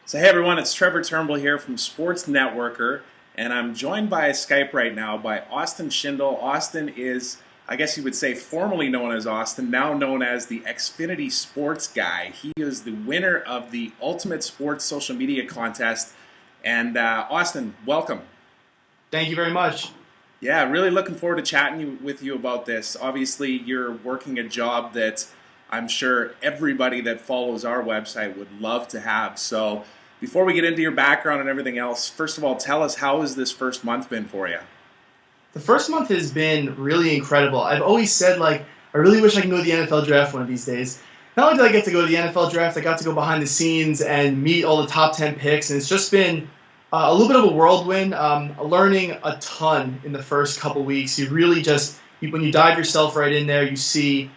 So hey everyone, it's Trevor Turnbull here from Sports Networker, and I'm joined by Skype right now by Austin Schindel. Austin is, I guess you would say, formerly known as Austin, now known as the XFINITY Sports Guy. He is the winner of the Ultimate Sports Social Media Contest. And Austin, welcome. Thank you very much. Yeah, really looking forward to chatting with you about this. Obviously, you're working a job that I'm sure everybody that follows our website would love to have. So before we get into your background and everything else, first of all, tell us, how has this first month been for you? The first month has been really incredible. I've always said, I really wish I could go to the NFL draft one of these days. Not only did I get to go to the NFL draft, I got to go behind the scenes and meet all the top 10 picks, and it's just been a little bit of a whirlwind, learning a ton in the first couple weeks. You really when you dive yourself right in there, you see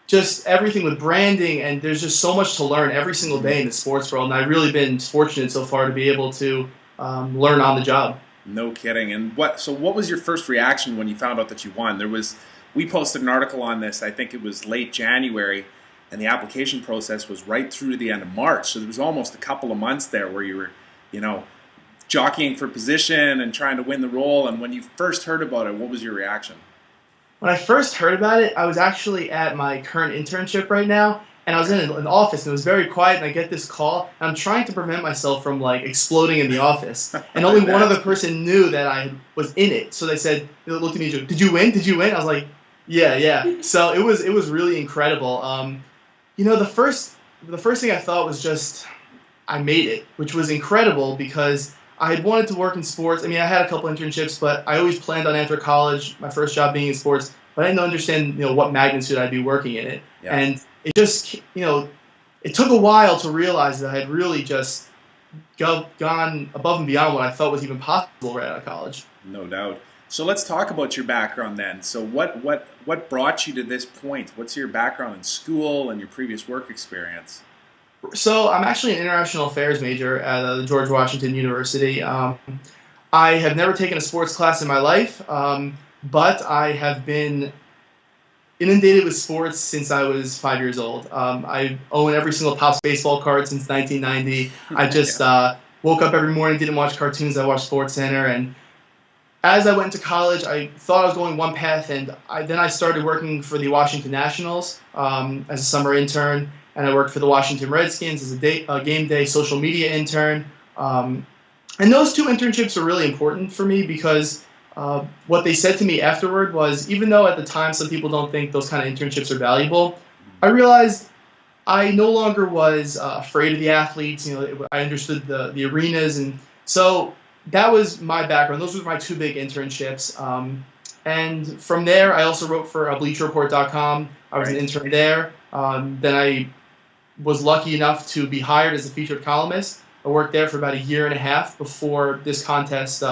just everything with branding, and there's just so much to learn every single day in the sports world, and I've really been fortunate so far to be able to learn on the job. No kidding. And what was your first reaction when you found out that you won? We posted an article on this, I think it was late January, and the application process was right through to the end of March, so there was almost a couple of months there where you were, jockeying for position and trying to win the role. And when you first heard about it, what was your reaction? When I first heard about it, I was actually at my current internship right now, and I was in an office, and it was very quiet, and I get this call, and I'm trying to prevent myself from, exploding in the office. And only one other person knew that I was in it. So they looked at me and said, "Did you win? Did you win?" I was like, yeah. So it was really incredible. The first thing I thought was just, I made it, which was incredible because I had wanted to work in sports. I mean, I had a couple internships, but I always planned on after college, my first job being in sports, but I didn't understand, what magnitude I'd be working in it. Yeah. And it just, it took a while to realize that I had really just gone above and beyond what I thought was even possible right out of college. No doubt. So let's talk about your background then. So what brought you to this point? What's your background in school and your previous work experience? So I'm actually an international affairs major at the George Washington University. I have never taken a sports class in my life, but I have been inundated with sports since I was 5 years old. I own every single Topps baseball card since 1990. I just woke up every morning, didn't watch cartoons, I watched SportsCenter. And as I went to college, I thought I was going one path, and then I started working for the Washington Nationals as a summer intern. And I worked for the Washington Redskins as a game day social media intern. And those two internships are really important for me because what they said to me afterward was, even though at the time some people don't think those kind of internships are valuable, I realized I no longer was afraid of the athletes. I understood the arenas. And so that was my background. Those were my two big internships. And from there, I also wrote for BleacherReport.com. I was an intern there. Then I was lucky enough to be hired as a featured columnist. I worked there for about a year and a half before this contest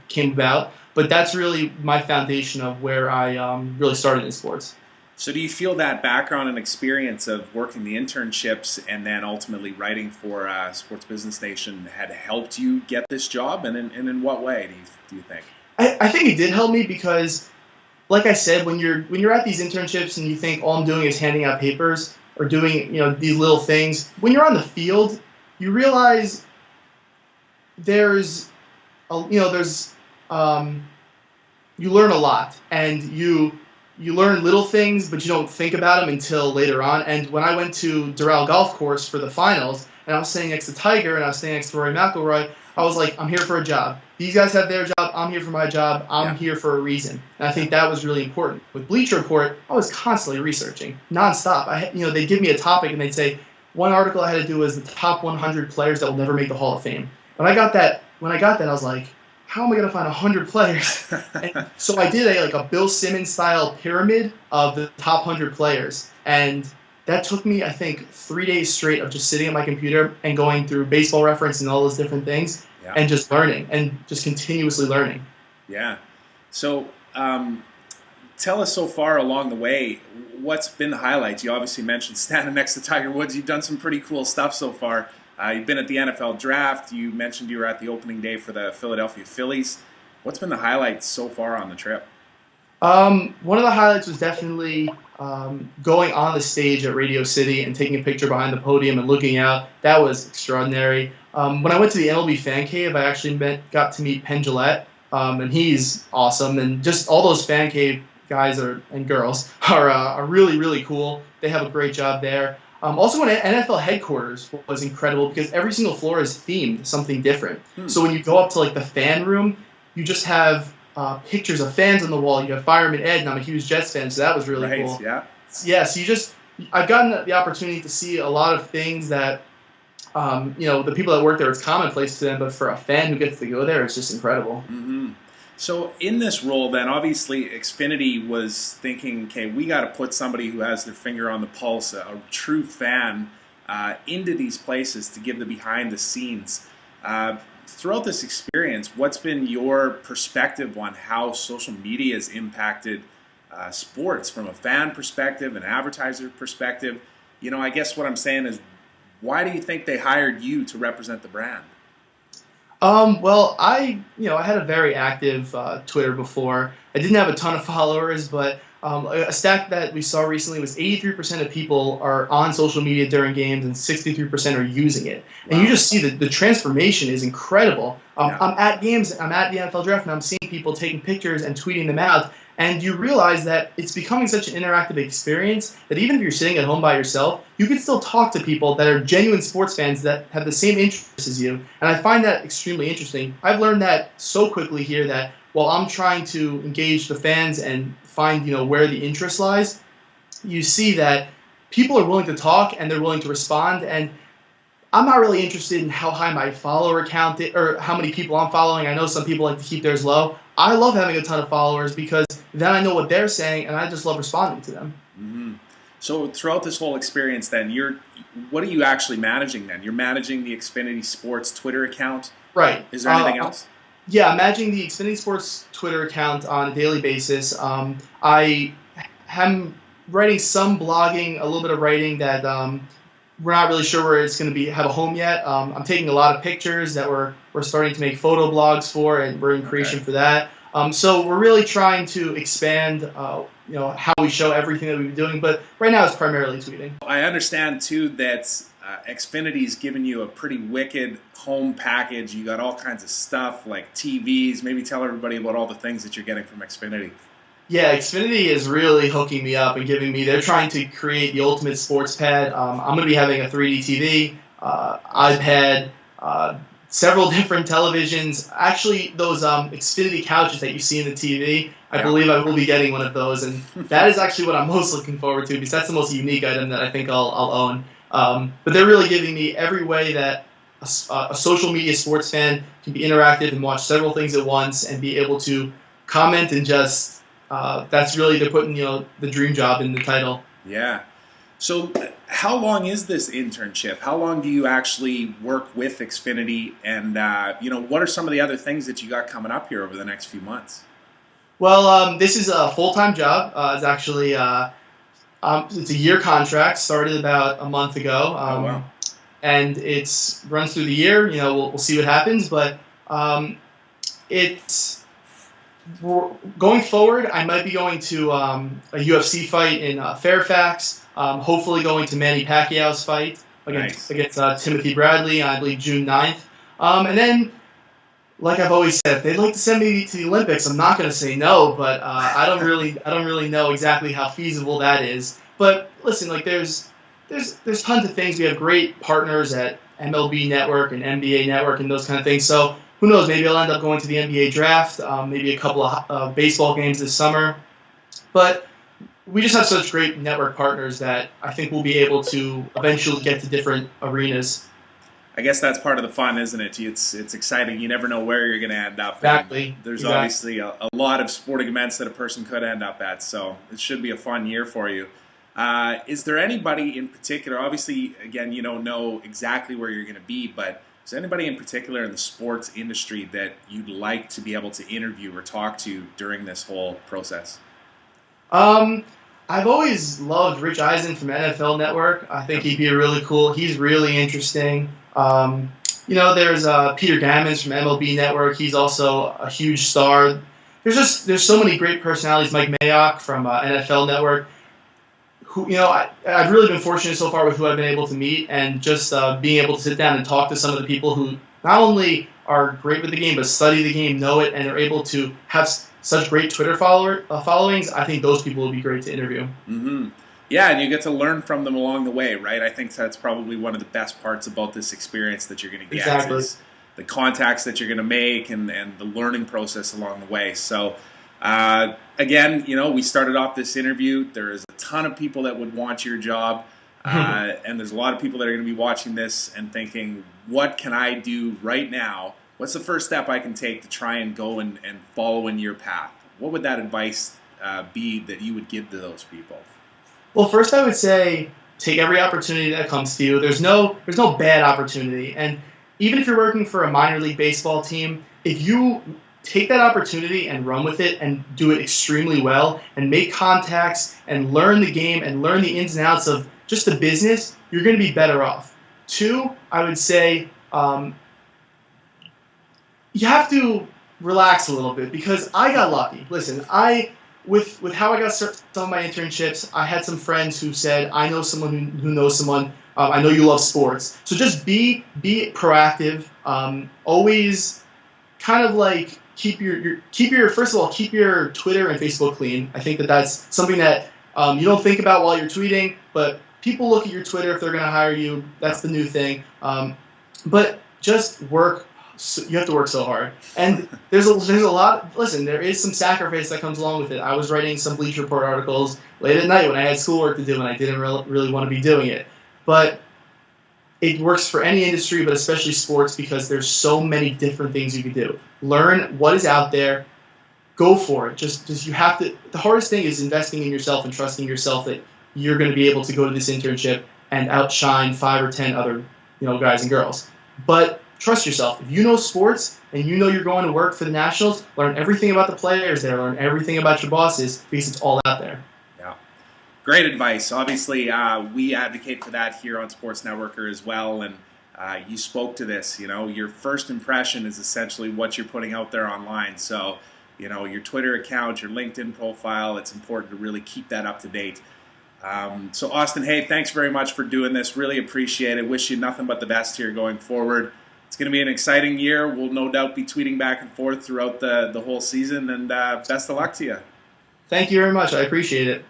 came about. But that's really my foundation of where I really started in sports. So do you feel that background and experience of working the internships and then ultimately writing for Sports Business Nation had helped you get this job? And in what way do you think? I think it did help me because, like I said, when you're at these internships and you think all I'm doing is handing out papers or doing these little things, when you're on the field, you realize you learn a lot, and you learn little things, but you don't think about them until later on. And when I went to Doral Golf Course for the finals, and I was sitting next to Tiger and I was sitting next to Rory McIlroy, I was like, I'm here for a job. These guys have their job. I'm here for my job. I'm here for a reason. And I think that was really important. With Bleacher Report, I was constantly researching, nonstop. They'd give me a topic and they'd say, one article I had to do was the top 100 players that will never make the Hall of Fame. When I got that, I was like, how am I going to find 100 players? And so I did a Bill Simmons style pyramid of the top 100 players. And that took me, I think, 3 days straight of just sitting at my computer and going through Baseball Reference and all those different things and just learning and just continuously learning. Yeah. So tell us so far along the way, what's been the highlights? You obviously mentioned standing next to Tiger Woods. You've done some pretty cool stuff so far. You've been at the NFL draft. You mentioned you were at the opening day for the Philadelphia Phillies. What's been the highlights so far on the trip? One of the highlights was definitely going on the stage at Radio City and taking a picture behind the podium and looking out, that was extraordinary. When I went to the MLB Fan Cave, I actually got to meet Penn Jillette, and he's awesome. And just all those Fan Cave guys and girls are really, really cool. They have a great job there. Also, when NFL headquarters was incredible because every single floor is themed something different. So when you go up to like the fan room, you just have pictures of fans on the wall. You have Fireman Ed, and I'm a huge Jets fan, so that was really cool. Yeah. So I've gotten the opportunity to see a lot of things that, the people that work there, it's commonplace to them, but for a fan who gets to go there, it's just incredible. Mm-hmm. So in this role, then, obviously, XFINITY was thinking, okay, we got to put somebody who has their finger on the pulse, a true fan, into these places to give the behind the scenes. Throughout this experience, what's been your perspective on how social media has impacted sports from a fan perspective, an advertiser perspective? I guess what I'm saying is, why do you think they hired you to represent the brand? Well, I had a very active Twitter before. I didn't have a ton of followers, but a stat that we saw recently was 83% of people are on social media during games and 63% are using it. And you just see that the transformation is incredible. I'm at games, I'm at the NFL draft, and I'm seeing people taking pictures and tweeting them out. And you realize that it's becoming such an interactive experience that even if you're sitting at home by yourself, you can still talk to people that are genuine sports fans that have the same interests as you. And I find that extremely interesting. I've learned that so quickly here that while I'm trying to engage the fans and find where the interest lies, you see that people are willing to talk and they're willing to respond. And I'm not really interested in how high my follower count is or how many people I'm following. I know some people like to keep theirs low. I love having a ton of followers because then I know what they're saying and I just love responding to them. Mm-hmm. So throughout this whole experience then, what are you actually managing then? You're managing the XFINITY Sports Twitter account? Right. Is there anything else? Yeah, I'm managing the XFINITY Sports Twitter account on a daily basis. I am writing some blogging, a little bit of writing that we're not really sure where it's going to have a home yet. I'm taking a lot of pictures that we're starting to make photo blogs for, and we're in creation for that. So we're really trying to expand, how we show everything that we've been doing. But right now it's primarily tweeting. I understand too that XFINITY's given you a pretty wicked home package. You got all kinds of stuff like TVs. Maybe tell everybody about all the things that you're getting from XFINITY. Yeah, XFINITY is really hooking me up and they're trying to create the ultimate sports pad. I'm going to be having a 3D TV, iPad, several different televisions. Actually, those XFINITY couches that you see in the TV, I believe I will be getting one of those. And that is actually what I'm most looking forward to because that's the most unique item that I think I'll own. But they're really giving me every way that a social media sports fan can be interactive and watch several things at once and be able to comment and just... that's really, they're putting, the dream job in the title. Yeah. So how long is this internship? How long do you actually work with XFINITY? And, what are some of the other things that you got coming up here over the next few months? Well, this is a full-time job. It's actually, it's a year contract, started about a month ago. Wow. And runs through the year. We'll see what happens. But going forward, I might be going to a UFC fight in Fairfax, hopefully going to Manny Pacquiao's fight against Timothy Bradley on, I believe, June 9th. And then, like I've always said, if they'd like to send me to the Olympics, I'm not going to say no, but I don't really know exactly how feasible that is. But listen, there's tons of things. We have great partners at MLB Network and NBA Network and those kind of things. So who knows, maybe I'll end up going to the NBA draft, maybe a couple of baseball games this summer. But we just have such great network partners that I think we'll be able to eventually get to different arenas. I guess that's part of the fun, isn't it? It's exciting. You never know where you're going to end up. Exactly. There's obviously a lot of sporting events that a person could end up at, so it should be a fun year for you. Is there anybody in particular, obviously, again, you don't know exactly where you're going to be, but is there anybody in particular in the sports industry that you'd like to be able to interview or talk to during this whole process? I've always loved Rich Eisen from NFL Network. I think he'd be he's really interesting. There's Peter Gammons from MLB Network. He's also a huge star. There's so many great personalities. Mike Mayock from NFL Network. who, I've really been fortunate so far with who I've been able to meet, and just being able to sit down and talk to some of the people who not only are great with the game, but study the game, know it, and are able to have such great Twitter followings. I think those people would be great to interview. Mm-hmm. Yeah, and you get to learn from them along the way, right? I think that's probably one of the best parts about this experience that you're going to get. Exactly. Is the contacts that you're going to make and the learning process along the way. So, again, we started off this interview. There is a ton of people that would want your job, and there's a lot of people that are going to be watching this and thinking, what can I do right now? What's the first step I can take to try and go and follow in your path? What would that advice be that you would give to those people? Well, first I would say take every opportunity that comes to you. There's no bad opportunity. And even if you're working for a minor league baseball team, if you take that opportunity and run with it and do it extremely well and make contacts and learn the game and learn the ins and outs of just the business, you're going to be better off. Two, I would say you have to relax a little bit, because I got lucky. Listen, with how I got some of my internships, I had some friends who said, I know someone who knows someone. I know you love sports. So just be proactive. Always kind of like keep your first of all, keep your Twitter and Facebook clean. I think that's something that you don't think about while you're tweeting, but people look at your Twitter if they're going to hire you. That's the new thing. But just work. You have to work so hard, and there's a lot. Listen, there is some sacrifice that comes along with it. I was writing some Bleacher Report articles late at night when I had schoolwork to do, and I didn't really want to be doing it. But it works for any industry, but especially sports, because there's so many different things you can do. Learn what is out there, go for it. Just you have to. The hardest thing is investing in yourself and trusting yourself that you're going to be able to go to this internship and outshine 5 or 10 other guys and girls. But trust yourself. If you know sports and you know you're going to work for the Nationals, learn everything about the players there, learn everything about your bosses, because it's all out there. Yeah. Great advice. Obviously, we advocate for that here on Sports Networker as well, and you spoke to this. Your first impression is essentially what you're putting out there online. So, your Twitter account, your LinkedIn profile, it's important to really keep that up to date. So, Austin, hey, thanks very much for doing this. Really appreciate it. Wish you nothing but the best here going forward. It's going to be an exciting year. We'll no doubt be tweeting back and forth throughout the whole season, and best of luck to you. Thank you very much. I appreciate it.